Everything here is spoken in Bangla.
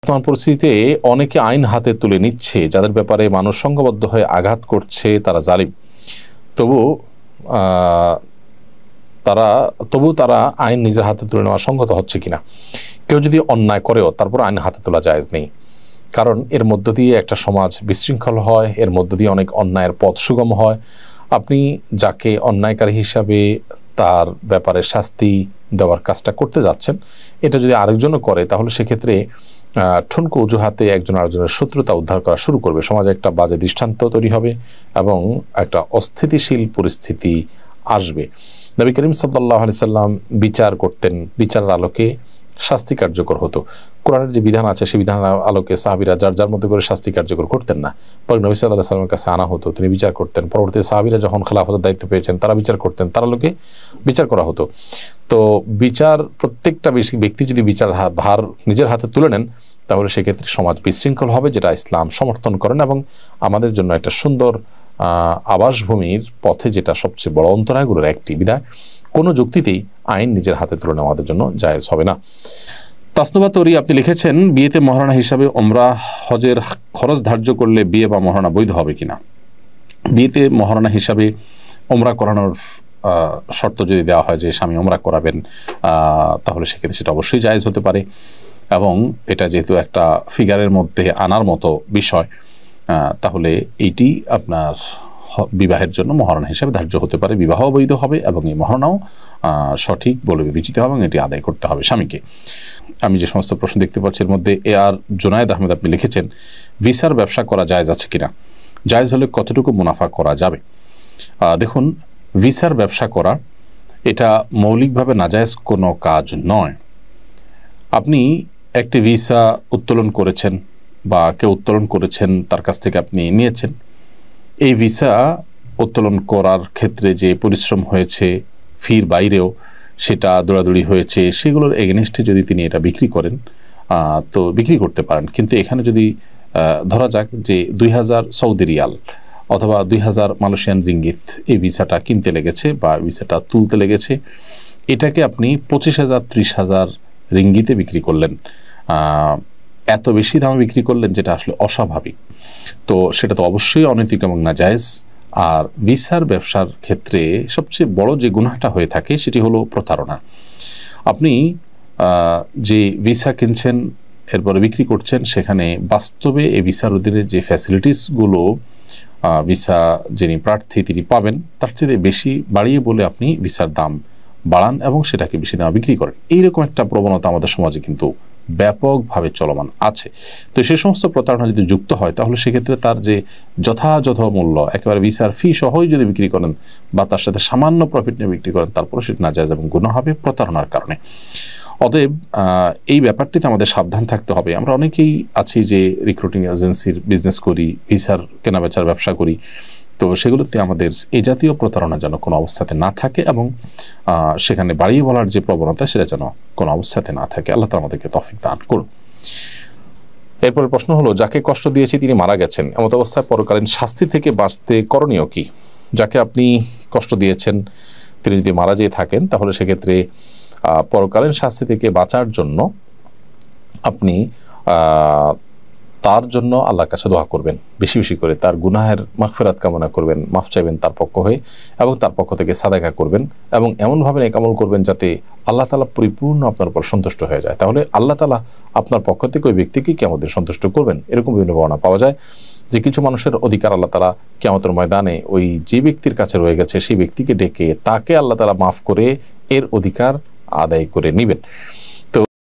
বর্তমান পরিস্থিতিতে অনেকে আইন হাতে তুলে নিচ্ছে, যাদের ব্যাপারে মানুষ সংঘবদ্ধ হয়ে আঘাত করছে, তারা জালিম। তবু তারা আইন নিজের হাতে তুলে নেওয়া সংগত হচ্ছে কিনা। কেউ যদি অন্যায় করেও তারপর আইন হাতে তোলা জায়েজ নেই, কারণ এর মধ্য দিয়ে একটা সমাজ বিশৃঙ্খল হয়, এর মধ্য দিয়ে অনেক অন্যায়ের পথ সুগম হয়। আপনি যাকে অন্যায়কারী হিসাবে তার ব্যাপারে শাস্তি দেওয়ার কাজটা করতে যাচ্ছেন, এটা যদি আরেকজনও করে তাহলে সেক্ষেত্রে ঠুনকো অজুহাতে একজন আরেকজনের শত্রুতা উদ্ধার করা শুরু করবে, সমাজে একটা বাজে দৃষ্টান্ত তৈরি হবে এবং একটা অস্থিতিশীল পরিস্থিতি আসবে। নবী করিম সাল্লাল্লাহু আলাইহি সাল্লাম বিচার করতেন, বিচারের আলোকে শাস্তি কার্যকর হতো। কোরআনের যে বিধান আছে সেই বিধানের আলোকে সাহাবীরা যার যার মধ্যে করে শাস্তি কার্যকর করতেন না, পরে নবী সাল্লাল্লাহু আলাইহি সাল্লামের কাছে আনা হতো, তিনি বিচার করতেন। পরবর্তীতে সাহাবীরা যখন খেলাফতের দায়িত্ব পেয়েছেন তারা বিচার করতেন, তার আলোকে বিচার করা হতো। তো বিচার, প্রত্যেকটা ব্যক্তি যদি বিচার ভার নিজের হাতে তুলে নেন তাহলে সেক্ষেত্রে সমাজ বিশৃঙ্খল হবে, যেটা ইসলাম সমর্থন করেন এবং আমাদের জন্য একটা সুন্দর আবাসভূমির পথে যেটা সবচেয়ে বড় অন্তরায়গুলোর একটি। বিধায় কোনো যুক্তিতেই আইন নিজের হাতে তুলে নেওয়া আমাদের জন্য জায়েজ হবে না। তাসনুবা তরি আপনি লিখেছেন, বিয়েতে মহারণা হিসাবে ওমরা হজের খরচ ধার্য করলে বিয়ে বা মহারণা বৈধ হবে কিনা। বিয়েতে মহারণা হিসাবে ওমরা করানোর শর্ত যদি দেওয়া হয় যে স্বামী ওমরা করাবেন, তাহলে সেক্ষেত্রে সেটা অবশ্যই জায়েজ হতে পারে এবং এটা যেহেতু একটা ফিগারের মধ্যে আনার মতো বিষয়, তাহলে এইটি আপনার বিবাহের জন্য মহারণা হিসাবে ধার্য হতে পারে, বিবাহ বৈধ হবে এবং এই মহারণাও সঠিক বলে বিবেচিত হবে এবং এটি আদায় করতে হবে স্বামীকে। আমি যে সমস্ত প্রশ্ন দেখতে পাচ্ছি এর মধ্যে জুনায়েদ আহমেদ আপনি লিখেছেন, ভিসার ব্যবসা করা জায়েজ আছে কিনা, জায়েজ হলে কতটুকু মুনাফা করা যাবে। দেখুন, ভিসার ব্যবসা করা এটা মৌলিকভাবে নাজায়েজ কোনো কাজ নয়। আপনি একটি ভিসা উত্তোলন করেছেন বা কেউ উত্তোলন করেছেন, তার কাছ থেকে আপনি নিয়েছেন। এই ভিসা উত্তোলন করার ক্ষেত্রে যে পরিশ্রম হয়েছে, ফির বাইরেও সেটা দৌড়াদৌড়ি হয়েছে, সেগুলোর এগেনস্টে যদি তিনি এটা বিক্রি করেন তো বিক্রি করতে পারেন। কিন্তু এখানে যদি ধরা যাক যে 2000 সৌদি রিয়াল অথবা 2000 মালয়েশিয়ান রিঙ্গিত এই ভিসাটা কিনতে লেগেছে বা ভিসাটা তুলতে লেগেছে, এটাকে আপনি 25,000 30,000 রিঙ্গিতে বিক্রি করলেন, এত বেশি দামে বিক্রি করলেন যেটা আসলে অস্বাভাবিক। তো সেটা তো অবশ্যই অনৈতিক এবং নাজায়েজ। আর ভিসার ব্যবসার ক্ষেত্রে সবচেয়ে বড় যে গুনাহটা হয়ে থাকে সেটি হলো প্রতারণা। আপনি যে ভিসা কিনছেন এরপরে বিক্রি করছেন, সেখানে বাস্তবে এই ভিসার অধীনে যে ফ্যাসিলিটিসগুলো ভিসা যিনি প্রার্থী তিনি পাবেন তার চেয়ে বেশি বাড়িয়ে বলে আপনি ভিসার দাম বাড়ান এবং সেটাকে বেশি দামে বিক্রি করেন। এইরকম একটা প্রবণতা আমাদের সমাজে কিন্তু ব্যাপকভাবে চলমান আছে। তো সেই সমস্ত প্রতারণা যদি যুক্ত হয় তাহলে সেক্ষেত্রে তার যে যথাযথ মূল্য একেবারে ভিসার ফি সহই যদি বিক্রি করেন বা তার সাথে সামান্য প্রফিট নিয়ে বিক্রি করেন, তারপরে সেটা নাজায়েজ এবং গুনাহ হবে প্রতারণার কারণে। অতএব এই ব্যাপারটিতে আমাদের সাবধান থাকতে হবে। আমরা অনেকেই আছি যে রিক্রুটিং এজেন্সির বিজনেস করি, ভিসার কেনাবেচার ব্যবসা করি, তো সেগুলোতে আমাদের এই জাতীয় প্রতারণা যেন কোনো অবস্থাতে না থাকে এবং সেখানে বাড়িয়ে বলার যে প্রবণতা সেটা যেন কোনো অবস্থাতে না থাকে। আল্লাহ তাআলা আমাদেরকে তৌফিক দান করুন। এরপরের প্রশ্ন হলো, যাকে কষ্ট দিয়েছি তিনি মারা গেছেন, এমত অবস্থায় পরকালীন শাস্তি থেকে বাঁচতে করণীয় কি। যাকে আপনি কষ্ট দিয়েছেন তিনি যদি মারা যেয়ে থাকেন তাহলে সেক্ষেত্রে পরকালীন শাস্তি থেকে বাঁচার জন্য আপনি তার জন্য আল্লাহর কাছে দোয়া করবেন, বেশি বেশি করে তার গুনাহের মাগফিরাত কামনা করবেন, মাফ চাইবেন তার পক্ষ হয়ে এবং তার পক্ষ থেকে সাদাকা করবেন এবং এমনভাবে নেক আমল করবেন যাতে আল্লাহ তাআলা পরিপূর্ণ আপনার উপর সন্তুষ্ট হয়ে যায়। তাহলে আল্লাহ তাআলা আপনার পক্ষ থেকে ওই ব্যক্তিকে কিয়ামতের সন্তুষ্ট করবেন। এরকম বিভিন্ন বর্ণনা পাওয়া যায় যে কিছু মানুষের অধিকার আল্লাহ তাআলা কিয়ামতের ময়দানে ওই যে ব্যক্তির কাছে রয়ে গেছে সেই ব্যক্তিকে ডেকে তাকে আল্লাহ তাআলা মাফ করে এর অধিকার আদায় করে নেবেন।